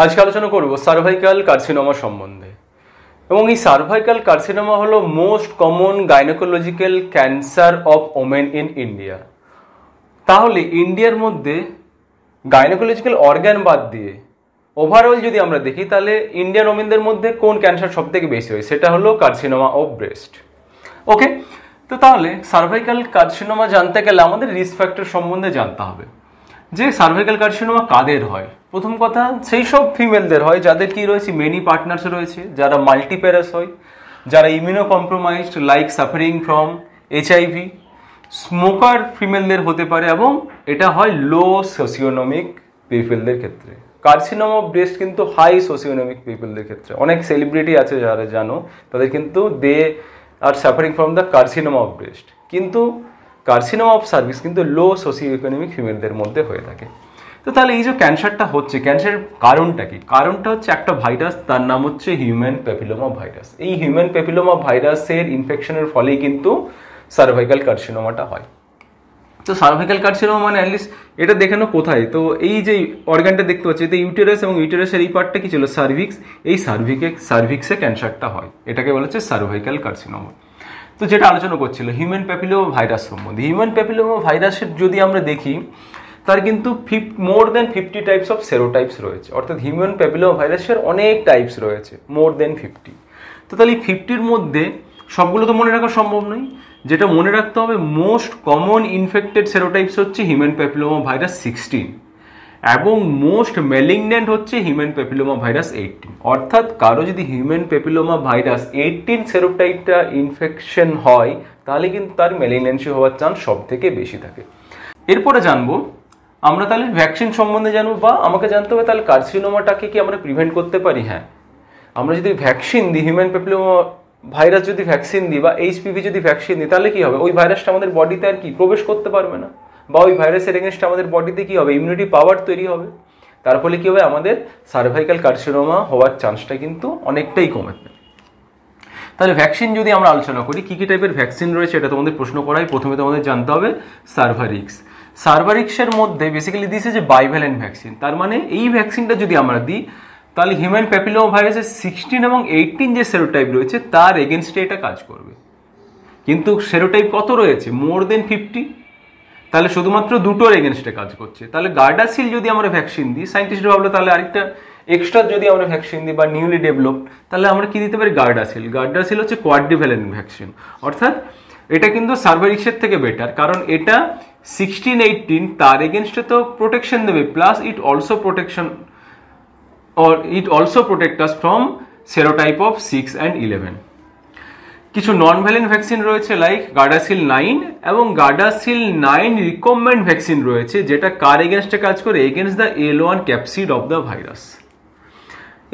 আজকে আলোচনা করব সার্ভাইকাল কার্সিনোমা সম্বন্ধে। এবং এই সার্ভাইকাল কার্সিনোমা হলো most common gynaecological cancer of women in India. তাহলে ইন্ডিয়ার মধ্যে গাইনোকোলজিক্যাল অর্গান বাদ দিয়ে ওভারঅল যদি আমরা দেখি, তাহলে ইন্ডিয়ান ওমেনদের মধ্যে কোন ক্যান্সার সব থেকে বেশি হয়, সেটা হলো কার্সিনোমা অফ ব্রেস্ট। ওকে, তো তাহলে সার্ভাইকাল কার্সিনোমা জানতে গেলে আমাদের রিস্ক ফ্যাক্টর সম্বন্ধে জানতে হবে যে সার্ভাইকাল কার্সিনোমা কাদের হয়। প্রথম কথা, সেই সব ফিমেলদের হয় যাদের কি রয়েছে, মেনি পার্টনার্স রয়েছে, যারা মাল্টিপ্যারাস হয়, যারা immuno compromised like suffering from HIV, smoker ফিমেলদের হতে পারে, এবং এটা হয় লো সোসিওনমিক পিপলদের ক্ষেত্রে। কার্সিনোমা অফ ব্রেস্ট কিন্তু হাই সোসিওনমিক পিপলদের ক্ষেত্রে। অনেক সেলিব্রিটি আছে যারা জানো, তাদের কিন্তু they are suffering from the carcinoma of breast, কিন্তু কার্সিনোমা অফ সার্ভিক্স কিন্তু লো সোসিও ইকোনমিক ফিমেলদের মধ্যে হয়ে থাকে। তো তাহলে এই যে ক্যান্সারটা হচ্ছে, ক্যান্সারের কারণটা কি? কারণটা হচ্ছে একটা ভাইরাস, তার নাম হচ্ছে হিউম্যান প্যাপিলোমা ভাইরাস। এই হিউম্যান প্যাপিলোমা ভাইরাসের ইনফেকশনের ফলেই কিন্তু সার্ভাইকাল কার্সিনোমাটা হয়। তো সার্ভাইকাল কার্সিনোমা মানে অ্যাটলিস্ট এটা দেখানো কোথায়, তো এই যে অর্গানটা দেখতে পাচ্ছি, এতে ইউটেরাস, এবং ইউটেরাসের এই পার্টটা কি ছিল, সার্ভিক্স। এই সার্ভিক্সে ক্যান্সারটা হয়, এটাকে বলা হচ্ছে সার্ভাইকাল কার্সিনোমা। তো যেটা আলোচনা করছিল হিউম্যান প্যাপিলোমা ভাইরাস সম্বন্ধে, হিউম্যান প্যাপিলোমা ভাইরাসের যদি আমরা দেখি, তার কিন্তু মোর দেন 50 টাইপস অফ সেরোটাইপস রয়েছে। অর্থাৎ হিউম্যান প্যাপিলোমা ভাইরাসের অনেক টাইপস রয়েছে, মোর দেন 50। তো তাহলে এই 50-র মধ্যে সবগুলো তো মনে রাখা সম্ভব নয়। যেটা মনে রাখতে হবে, মোস্ট কমন ইনফেক্টেড সেরোটাইপস হচ্ছে হিউম্যান প্যাপিলোমা ভাইরাস 16, এবং মোস্ট ম্যালিগন্যান্ট হচ্ছে হিউম্যান প্যাপিলোমা ভাইরাস 18। অর্থাৎ কারো যদি হিউম্যান প্যাপিলোমা ভাইরাস 18 সেরোটাইপটা ইনফেকশন হয়, তাহলে কিন্তু তার ম্যালিগন্যান্সি হওয়ার চান্স সব থেকে বেশি থাকে। এরপরে জানবো আমরা তাহলে ভ্যাকসিন সম্বন্ধে জানবো, বা আমাকে জানতে হবে তাহলে কার্সিনোমাটাকে কি আমরা প্রিভেন্ট করতে পারি। হ্যাঁ, আমরা যদি ভ্যাকসিন দিই, হিউম্যান প্যাপিলোমা ভাইরাস যদি ভ্যাকসিন দিই, বা এইচপিভি যদি ভ্যাকসিন দিই, তাহলে কি হবে, ওই ভাইরাসটা আমাদের বডিতে আর কি প্রবেশ করতে পারবে না, বা ওই ভাইরাসের এগেনস্টে আমাদের বডিতে কি হবে, ইমিউনিটি পাওয়ার তৈরি হবে। তার ফলে কি হবে, আমাদের সার্ভাইকাল কার্সিনোমা হওয়ার চান্সটা কিন্তু অনেকটাই কমে যাবে। তাহলে ভ্যাকসিন যদি আমরা আলোচনা করি, কি কি টাইপের ভ্যাকসিন রয়েছে, এটা তোমাদের প্রশ্ন করাই। প্রথমে তোমাদের জানতে হবে সার্ভারিক্স। সার্ভারিক্সের মধ্যে বেসিক্যালি দিয়েছে যে বাইভ্যালেন্ট ভ্যাকসিন। তার মানে এই ভ্যাকসিনটা যদি আমরা দিই, তাহলে হিউম্যান প্যাপিলোমা ভাইরাসের 16 এবং 18 যে সেরোটাইপ রয়েছে, তার এগেনস্টে এটা কাজ করবে। কিন্তু সেরোটাইপ কত রয়েছে, মোর দেন 50। তাহলে শুধুমাত্র দুটোর এগেনস্টে কাজ করছে। তাহলে গার্ডাসিল যদি আমরা ভ্যাকসিন দিই, সায়েন্টিস্টরা ভাবলো তাহলে আরেকটা এক্সট্রা যদি আমরা ভ্যাকসিন দিই, বা নিউলি ডেভেলপড, তাহলে আমরা কি দিতে পারি, গার্ডাসিল। গার্ডাসিল হচ্ছে কোয়াড্রিভ্যালেন্ট ভ্যাকসিন। অর্থাৎ এটা কিন্তু সার্ভারিক্সের থেকে বেটার, কারণ এটা 16, 18 তার এগেনস্টে তো প্রোটেকশন দেবে, plus it also protect us from serotype of 6 and 11। কিছু নন ভ্যালেন্ট ভ্যাকসিন রয়েছে লাইক গার্ডাসিল 9, এবং গার্ডাসিল 9 রিকমেন্ড ভ্যাকসিন রয়েছে, যেটা কার এগেনস্টে কাজ করে, against the L1 capsid of the virus.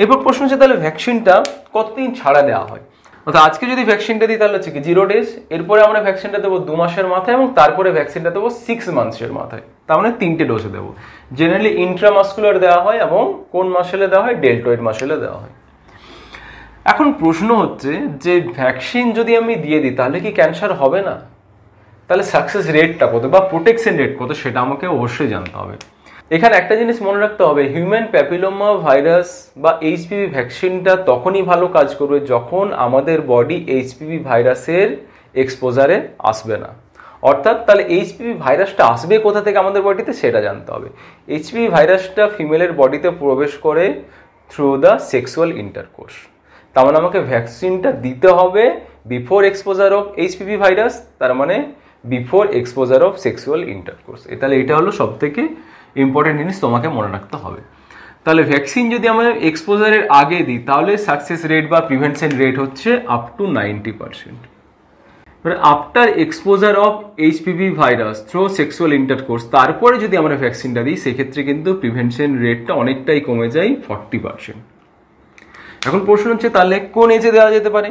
এরপর প্রশ্ন হচ্ছে তাহলে ভ্যাকসিনটা কতদিন ছাড়া দেওয়া হয়। অর্থাৎ আজকে যদি ভ্যাকসিনটা দিই, তাহলে হচ্ছে কি 0 days, এরপরে আমরা ভ্যাকসিনটা দেবো 2 মাসের মাথায়, এবং তারপরে ভ্যাকসিনটা দেবো 6 months-এর মাথায়। তার মানে 3টে ডোজে দেবো। জেনারেলি ইন্ট্রামাস্কুলার দেওয়া হয়, এবং কোন মাসেলে দেওয়া হয়, ডেল্টয়েড মাসেলে দেওয়া হয়। এখন প্রশ্ন হচ্ছে যে ভ্যাকসিন যদি আমি দিয়ে দিই, তাহলে কি ক্যান্সার হবে না? তাহলে সাকসেস রেটটা কত, বা প্রোটেকশন রেট কত, সেটা আমাকে অবশ্যই জানতে হবে। এখানে একটা জিনিস মনে রাখতে হবে, হিউম্যান প্যাপিলোমা ভাইরাস বা এইচপিভি ভ্যাকসিনটা তখনই ভালো কাজ করবে যখন আমাদের বডি এইচপিভি ভাইরাসের এক্সপোজারে আসবে না। অর্থাৎ তাহলে এইচপিভি ভাইরাসটা আসবে কোথা থেকে আমাদের বডিতে, সেটা জানতে হবে। এইচপিভি ভাইরাসটা ফিমেলের বডিতে প্রবেশ করে থ্রু দ্য সেক্সুয়াল ইন্টারকোর্স। তার মানে আমাকে ভ্যাকসিনটা দিতে হবে before exposure of HPV virus, তার মানে before exposure of sexual intercourse. তাহলে এটা হলো সব থেকে ইম্পর্টেন্ট জিনিস তোমাকে মনে রাখতে হবে। তাহলে ভ্যাকসিন যদি আমরা এক্সপোজারের আগে দিই, তাহলে সাকসেস রেট বা প্রিভেনশন রেট হচ্ছে up to 90%। After exposure of HPV virus through sexual intercourse, তারপরে যদি আমরা ভ্যাকসিনটা দিই, সেক্ষেত্রে কিন্তু প্রিভেনশন রেটটা অনেকটাই কমে যায়, 40%। এখন প্রশ্ন হচ্ছে তাহলে কোন এজে দেওয়া যেতে পারে।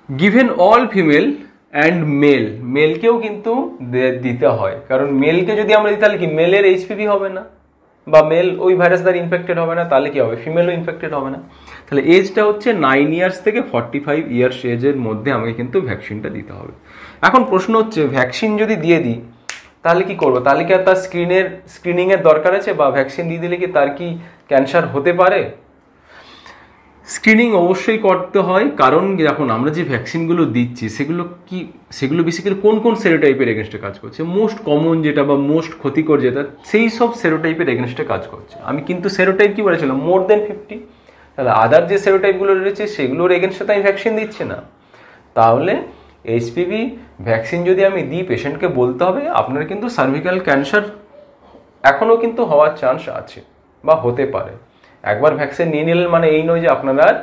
গিভেন অল ফিমেল অ্যান্ড মেলকেও কিন্তু দিতে হয়, কারণ মেলকে যদি আমরা দিই, তাহলে কি মেলের এইচপিভি হবে না, বা মেল ওই ভাইরাস দ্বারা ইনফেক্টেড হবে না, তাহলে কি হবে, ফিমেলও ইনফেক্টেড হবে না। তাহলে এজটা হচ্ছে 9 years থেকে 45 years এজের মধ্যে আমাকে কিন্তু ভ্যাকসিনটা দিতে হবে। এখন প্রশ্ন হচ্ছে ভ্যাকসিন যদি দিয়ে দিই, তাহলে কি করবো? তাহলে কি আর তার স্ক্রিনিংয়ের দরকার আছে, বা ভ্যাকসিন দিয়ে দিলে কি তার কি ক্যান্সার হতে পারে? স্ক্রিনিং অবশ্যই করতে হয়, কারণ যখন আমরা যে ভ্যাকসিনগুলো দিচ্ছি সেগুলো বেসিক্যালি কোন কোন সেরোটাইপের এগেনস্টে কাজ করছে, মোস্ট কমন যেটা বা মোস্ট ক্ষতিকর যেটা, সেই সব সেরোটাইপের এগেনস্টে কাজ করছে। আমি কিন্তু সেরোটাইপ কি বলেছিলাম, মোর দেন 50। তাহলে আদার যে সেরোটাইপগুলো রয়েছে সেগুলোর এগেনস্টে তো আমি ভ্যাকসিন দিচ্ছি না। তাহলে এইচপিভি ভ্যাকসিন যদি আমি দিই, পেশেন্টকে বলতে হবে আপনার কিন্তু সার্ভিক্যাল ক্যান্সার এখনও কিন্তু হওয়ার চান্স আছে বা হতে পারে। একবার ভ্যাকসিন নিয়ে নিলেন মানে এই নয় যে আপনার আর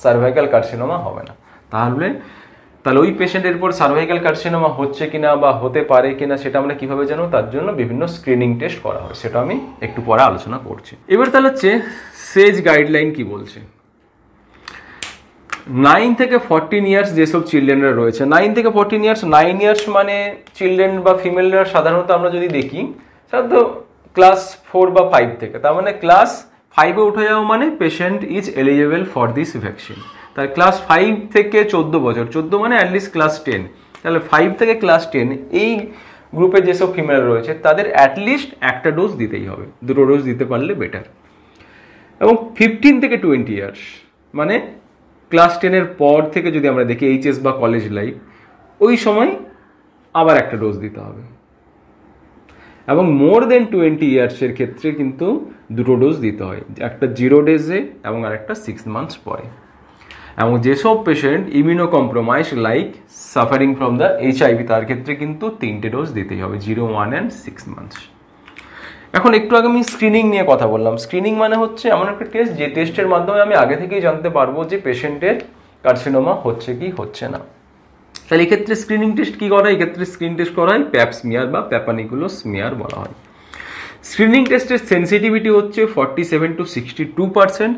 সার্ভাইকাল কার্সিনোমা হবে না। তাহলে ওই পেশেন্টের উপর সার্ভাইকাল কার্সিনোমা হচ্ছে কিনা বা হতে পারে কিনা সেটা আমরা কিভাবে জানবো? তার জন্য বিভিন্ন স্ক্রিনিং টেস্ট করা হয়, সেটা আমি একটু পরে আলোচনা করছি। এবার তাহলে হচ্ছে সেজ গাইডলাইন কি বলছে। 9 থেকে 14 ইয়ার্স যেসব চিলড্রেনরা রয়েছে, 9 থেকে 14 ইয়ার্স, 9 ইয়ার্স মানে চিলড্রেন বা ফিমেলরা সাধারণত আমরা যদি দেখি সাধারণত ক্লাস 4 বা 5 থেকে, তার মানে ক্লাস 5-এ উঠে যাওয়া মানে patient is eligible for this vaccine. তার ক্লাস 5 থেকে 14 বছর, 14 মানে অ্যাটলিস্ট ক্লাস 10, তাহলে 5 থেকে ক্লাস 10 এই গ্রুপে যেসব ফিমেল রয়েছে তাদের অ্যাটলিস্ট একটা ডোজ দিতেই হবে, দুটো ডোজ দিতে পারলে বেটার। এবং 15 থেকে 20 ইয়ার্স মানে ক্লাস 10-এর পর থেকে যদি আমরা দেখি এইচএস বা কলেজ লাইফ, ওই সময় আবার একটা ডোজ দিতে হবে। এবং মোর দেন 20 ইয়ার্সের ক্ষেত্রে কিন্তু দুটো ডোজ দিতে হয়, একটা 0 ডেজে এবং আরেকটা 6 মান্থস পরে। এবং যেসব patient immuno compromise like suffering from the HIV, তার ক্ষেত্রে কিন্তু 3টে ডোজ দিতেই হবে, 0, 1 and 6 মান্থস। এখন একটু আগে আমি স্ক্রিনিং নিয়ে কথা বললাম। স্ক্রিনিং মানে হচ্ছে এমন একটা টেস্ট যে টেস্টের মাধ্যমে আমি আগে থেকেই জানতে পারবো যে পেশেন্টের কার্সিনোমা হচ্ছে কি হচ্ছে না। তাহলে এক্ষেত্রে স্ক্রিনিং টেস্ট কি করা হয়? এক্ষেত্রে স্ক্রিন টেস্ট করা হয় প্যাপ স্মিয়ার বা প্যাপানিকুলো স্মিয়ার বলা হয়। স্ক্রিনিং টেস্টের সেন্সিটিভিটি হচ্ছে 47 to 62%,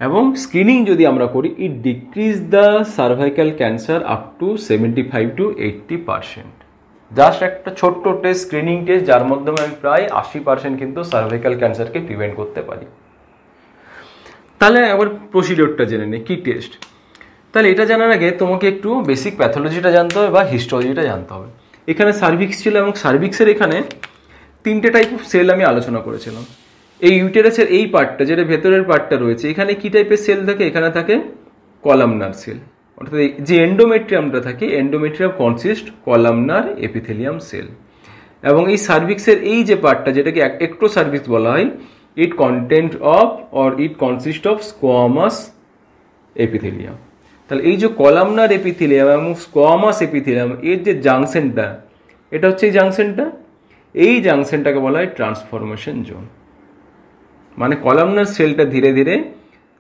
এবং স্ক্রিনিং যদি আমরা করি it decrease the cervical cancer up to 75 to 80%। Just একটা ছোট্ট টেস্ট, স্ক্রিনিং টেস্ট, যার মাধ্যমে আমি প্রায় 80% কিন্তু সার্ভাইকাল ক্যান্সারকে প্রিভেন্ট করতে পারি। তাহলে আবার প্রসিডিওরটা জেনে নিই, কি টেস্ট। তাহলে এটা জানার আগে তোমাকে একটু বেসিক প্যাথোলজিটা জানতে হবে বা হিস্টোলজিটা জানতে হবে। এখানে সার্ভিক্স ছিল, এবং সার্ভিক্সের এখানে 3টে টাইপ অফ সেল আমি আলোচনা করেছিলাম। এই ইউটেরাসের এই পার্টটা, যেটা ভেতরের পার্টটা রয়েছে, এখানে কি টাইপের সেল থাকে? এখানে থাকে কলামনার সেল, অর্থাৎ যে এন্ডোমেট্রিয়ামটা থাকে, endometrium consist columnar epithelium cell. এবং এই সার্ভিক্সের এই যে পার্টটা, যেটাকে এক্টোসার্ভিক্স বলা হয়, ইট কনসিস্ট অফ স্কোয়ামাস এপিথেলিয়াম। তাহলে এই যে কলামনার এপিথেলিয়াম এবং স্কোয়ামাস এপিথেলিয়াম এর যে জাংশনটা, এটা হচ্ছে এই জাংশনটা, এই জাংশনটাকে বলা হয় ট্রান্সফরমেশন জোন। মানে কলামনার সেলটা ধীরে ধীরে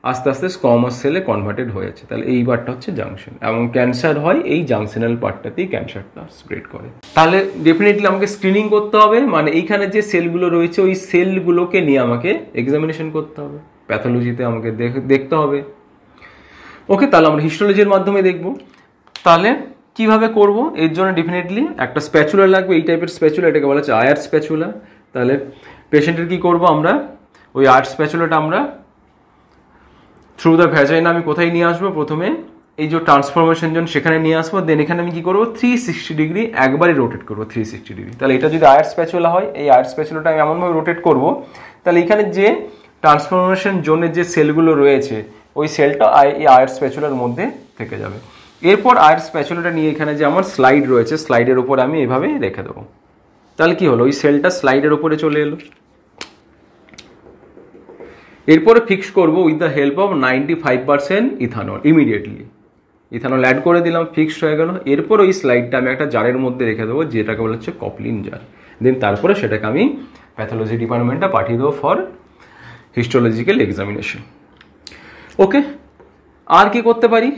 আস্তে আস্তে স্কোয়ামাস সেলে কনভার্টেড হয়েছে। তাহলে এই পার্টটা হচ্ছে জাংশন, এবং ক্যান্সার হয় এই জাংশনাল পার্টটাতেই, ক্যান্সারটা স্প্রেড করে। তাহলে ডেফিনেটলি আমাকে স্ক্রিনিং করতে হবে, মানে এইখানে যে সেলগুলো রয়েছে ওই সেলগুলোকে নিয়ে আমাকে এক্সামিনেশন করতে হবে, প্যাথোলজিতে আমাকে দেখতে হবে। ওকে, তাহলে আমরা হিস্টোলজির মাধ্যমে দেখব। তাহলে কিভাবে করব? এর জন্য ডেফিনেটলি একটা স্প্যাচুলা লাগবে, এই টাইপের স্প্যাচুলা, এটাকে বলা হচ্ছে আয়ার স্প্যাচুলা। তাহলে পেশেন্টের কি করব আমরা, ওই আয়ার স্প্যাচুলাটা আমরা থ্রু দ্য ভ্যাজাইনা আমি কোথায় নিয়ে আসবো? প্রথমে এই যে ট্রান্সফরমেশন জোন সেখানে নিয়ে আসবো, দেন এখানে আমি কি করবো 360 ডিগ্রি একবারই রোটেট করবো 360 ডিগ্রি। তাহলে এটা যদি আয়ার স্প্যাচুলা হয়, এই আয়ার স্প্যাচুলাটা আমি এমনভাবে রোটেট করব তাহলে এখানে যে ট্রান্সফরমেশন জোনের যে সেলগুলো রয়েছে ওই সেলটা এই আয়ার স্প্যাচুলার মধ্যে থেকে যাবে। এরপর আয়ার স্প্যাচুলাটা নিয়ে এখানে যে আমার স্লাইড রয়েছে, স্লাইডের উপর আমি এভাবে রেখে দেবো। তাহলে কি হলো, ওই সেলটা স্লাইডের উপরে চলে এলো। এরপরে ফিক্স করব with the help of 95% ethanol. Immediately ethanol add করে দিলাম, ফিক্সড হয়ে গেল। এরপর ওই স্লাইডটা আমি একটা জারের মধ্যে রেখে দেবো, যেটাকে বলা হচ্ছে কপলিন জার। দেন তারপরে সেটাকে আমি প্যাথোলজি ডিপার্টমেন্টে পাঠিয়ে দেবো ফর হিস্টোলজিক্যাল এক্সামিনেশন। ওকে, আর কি করতে পারি?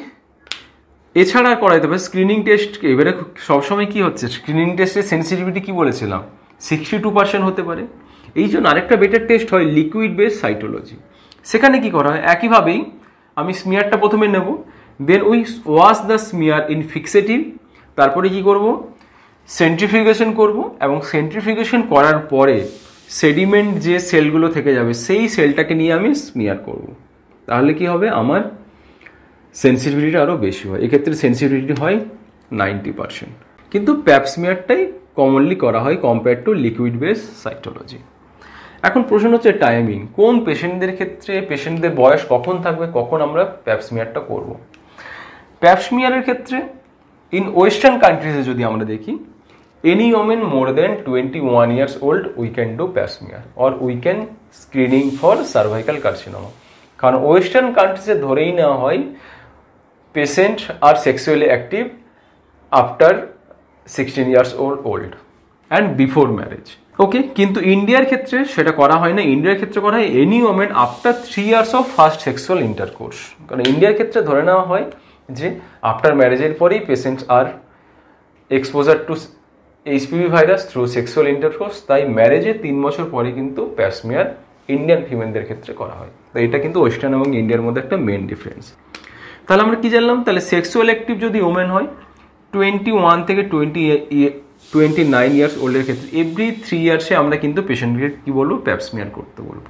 এছাড়া আর করাইতে পারে স্ক্রিনিং টেস্ট। এবারে সবসময় কি হচ্ছে, স্ক্রিনিং টেস্টের সেন্সিটিভিটি কি বলেছিলাম 62% হতে পারে। এই জন্য আরেকটা বেটার টেস্ট হয় লিকুইড বেস সাইটোলজি। সেখানে কি করা হয়, একইভাবেই আমি স্মিয়ারটা প্রথমে নেব, then we wash the smear in fixative. তারপরে কি করব, সেন্ট্রিফিউগেশন করব, এবং সেন্ট্রিফিউগেশন করার পরে সেডিমেন্ট যে সেলগুলো থেকে যাবে সেই সেলটাকে নিয়ে আমি স্মিয়ার করব। তাহলে কি হবে, আমার সেন্সিটিভিটিটা আরও বেশি হয়। এক্ষেত্রে সেন্সিটিভিটি হয় 90%, কিন্তু প্যাপ স্মিয়ারটাই কমনলি করা হয় compare to liquid base cytology. এখন প্রশ্ন হচ্ছে টাইমিং, কোন পেশেন্টদের ক্ষেত্রে, পেশেন্টদের বয়স কখন থাকবে, কখন আমরা প্যাপস্মিয়ারটা করব। প্যাপস্মিয়ারের ক্ষেত্রে ইন ওয়েস্টার্ন কান্ট্রিজে যদি আমরা দেখি, any woman more than 21 years old we can do pap smear or we can screening for cervical carcinoma, কারণ ওয়েস্টার্ন কান্ট্রিজে ধরেই নেওয়া হয় patient are sexually active after 16 years old and before marriage. Okay, কিন্তু ইন্ডিয়ার ক্ষেত্রে সেটা করা হয় না। ইন্ডিয়ার ক্ষেত্রে করা হয় any women after 3 years of first sexual intercourse, কারণ ইন্ডিয়ার ক্ষেত্রে ধরে নেওয়া হয় যে আফটার ম্যারেজের পরেই patients are exposure to HPV virus through sexual intercourse, তাই ম্যারেজের 3 বছর পরে কিন্তু প্যাপ স্মিয়ার ইন্ডিয়ান ফিমেলদের ক্ষেত্রে করা হয়। তো এটা কিন্তু ওয়েস্টার্ন এবং ইন্ডিয়ার মধ্যে একটা মেন ডিফারেন্স। তাহলে আমরা কি জানলাম, তাহলে সেক্সুয়াল অ্যাক্টিভ যদি ওমেন হয় 21 থেকে 29 ইয়ার্স ওল্ডের ক্ষেত্রে এভরি 3 ইয়ার্সে আমরা কিন্তু পেশেন্টকে কি বলবো, প্যাপ স্মিয়ার করতে বলবো।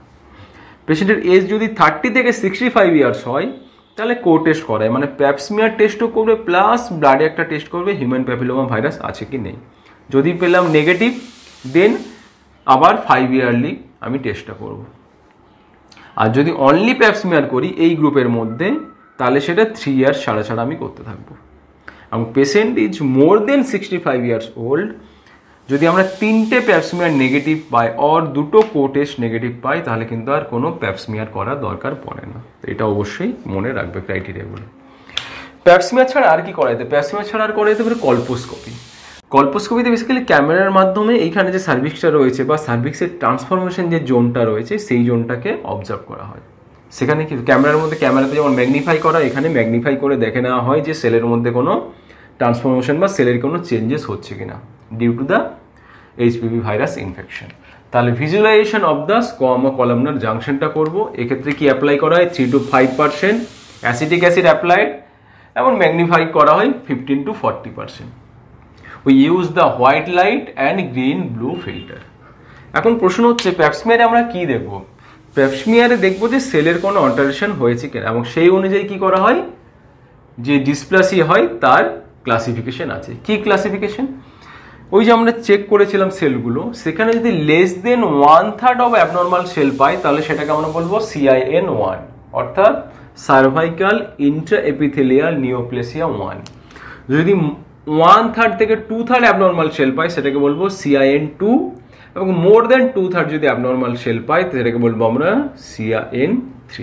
পেশেন্টের এজ যদি 30 থেকে 65 ইয়ার্স হয় তাহলে কো টেস্ট করায়, মানে প্যাপ স্মিয়ার টেস্টও করবে প্লাস ব্লাডে একটা টেস্ট করবে হিউম্যান প্যাপিলোমা ভাইরাস আছে কি নেই। যদি পেলাম নেগেটিভ দেন আবার 5 ইয়ারলি আমি টেস্টটা করব। আর যদি অনলি প্যাপ স্মিয়ার করি এই গ্রুপের মধ্যে তাহলে সেটা 3 ইয়ার্স ছাড়া ছাড়া আমি করতে থাকবো। এবং patient is more than 65 years old যদি আমরা 3টে প্যাপ স্মিয়ার নেগেটিভ পাই অর 2টো কো টেস্ট নেগেটিভ পাই তাহলে কিন্তু আর কোনো প্যাপ স্মিয়ার করার দরকার পড়ে না। তো এটা অবশ্যই মনে রাখবে ক্রাইটেরিয়াগুলো। প্যাপ স্মিয়ার ছাড়া আর কি করা যেতে, প্যাপ স্মিয়ার ছাড়া আর করা যেতে পারে কল্পোস্কোপি। কল্পোস্কোপিতে বেসিক্যালি ক্যামেরার মাধ্যমে এইখানে যে সার্ভিক্সটা রয়েছে বা সার্ভিক্সের ট্রান্সফরমেশন যে জোনটা রয়েছে সেই জোনটাকে অবজার্ভ করা হয়। সেখানে কি ক্যামেরার মধ্যে, ক্যামেরাতে যেমন ম্যাগনিফাই করা, এখানে ম্যাগনিফাই করে দেখে নেওয়া হয় যে সেলের মধ্যে কোনো ট্রান্সফরমেশন বা সেলের কোনো চেঞ্জেস হচ্ছে কিনা due to the HPV virus infection. তাহলে visualization of the squamo columnar জাংশনটা করব। এক্ষেত্রে কি অ্যাপ্লাই করা হয় 3 to 5% অ্যাসিটিক অ্যাসিড অ্যাপ্লাইড এবং ম্যাগনিফাই করা হয় 15 to 40%। We use the white light and green blue filter। এখন প্রশ্ন হচ্ছে প্যাপ স্মিয়ারে আমরা কি দেখব, প্যাপ স্মিয়ারে দেখব যে সেলের কোনো অল্টারেশন হয়েছে কিনা এবং সেই অনুযায়ী কি করা হয়, যে ডিসপ্লাসিয়া হয় তার ক্লাসিফিকেশন আছে। কি ক্লাসিফিকেশন, ওই যে আমরা চেক করেছিলাম সেলগুলো, সেখানে যদি less than 1/3 of abnormal cell পাই তাহলে সেটাকে আমরা বলবো CIN1 অর্থাৎ সার্ভাইকাল ইন্ট্রাএপিথেলিয়াল নিওপ্লেসিয়া 1। যদি 1/3 থেকে 2/3 অ্যাবনর্মাল সেল পাই সেটাকে বলবো CIN2 এবং মোর দেন 2/3 যদি অ্যাবনর্মাল সেল পাই সেটাকে বলবো আমরা CIN3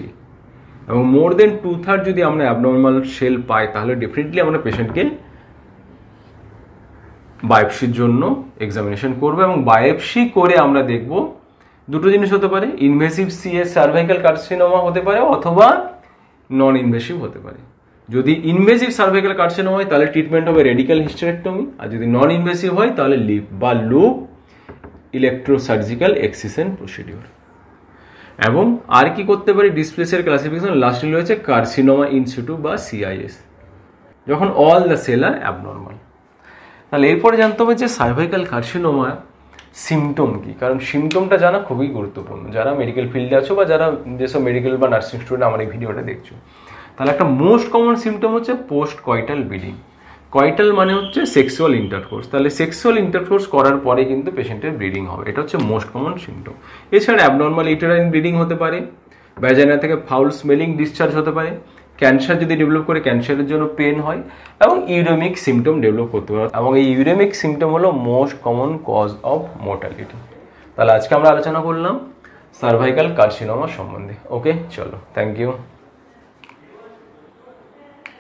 এবং মোর দেন 2/3 যদি আমরা অ্যাবনর্মাল সেল পাই তাহলে ডেফিনেটলি আমরা পেশেন্টকে বায়োপসির জন্য এক্সামিনেশন করবো এবং বায়োপসি করে আমরা দেখব দুটো জিনিস হতে পারে, ইনভেসিভ সিএস সার্ভাইকাল কার্সিনোমা হতে পারে অথবা নন ইনভেসিভ হতে পারে। যদি ইনভেসিভ সার্ভাইকাল কার্সিনোমা হয় তাহলে ট্রিটমেন্ট হবে রেডিক্যাল হিস্টেরেক্টমি, আর যদি নন ইনভেসিভ হয় তাহলে লিপ বা লুপ ইলেকট্রোসার্জিক্যাল এক্সিশন প্রসিডিওর। এবং আর কি করতে পারি, ডিসপ্লেসের ক্লাসিফিকেশন লাস্টে রয়েছে কার্সিনোমা ইন সিটু বা CIS, যখন all the cell are abnormal. তাহলে এরপরে জানতে হবে যে সার্ভাইকাল কার্সিনোমা সিমটম কি, কারণ সিমটমটা জানা খুবই গুরুত্বপূর্ণ যারা মেডিকেল ফিল্ডে আছো বা যারা যেসব মেডিকেল বা নার্সিং স্টুডেন্ট আমার এই ভিডিওটা দেখছো। তাহলে একটা মোস্ট কমন সিমটম হচ্ছে পোস্ট কয়টাল ব্লিডিং। কয়টাল মানে হচ্ছে সেক্সুয়াল ইন্টারকোর্স, তাহলে সেক্সুয়াল ইন্টারকোর্স করার পরে কিন্তু পেশেন্টের ব্লিডিং হবে, এটা হচ্ছে মোস্ট কমন সিমটম। এছাড়া অ্যাবনর্মাল ইউটেরাইন ব্লিডিং হতে পারে, ভ্যাজাইনা থেকে ফাউল স্মেলিং ডিসচার্জ হতে পারে, ক্যান্সার যদি ডেভেলপ করে ক্যান্সারের জন্য পেন হয় এবং ইউরেমিক সিমটম ডেভেলপ করতে পারে এবং এই ইউরেমিক সিমটম হলো most common cause of mortality. তাহলে আজকে আমরা আলোচনা করলাম সার্ভাইকাল কার্সিনোমা সম্বন্ধে। ওকে, চলো, থ্যাংক ইউ।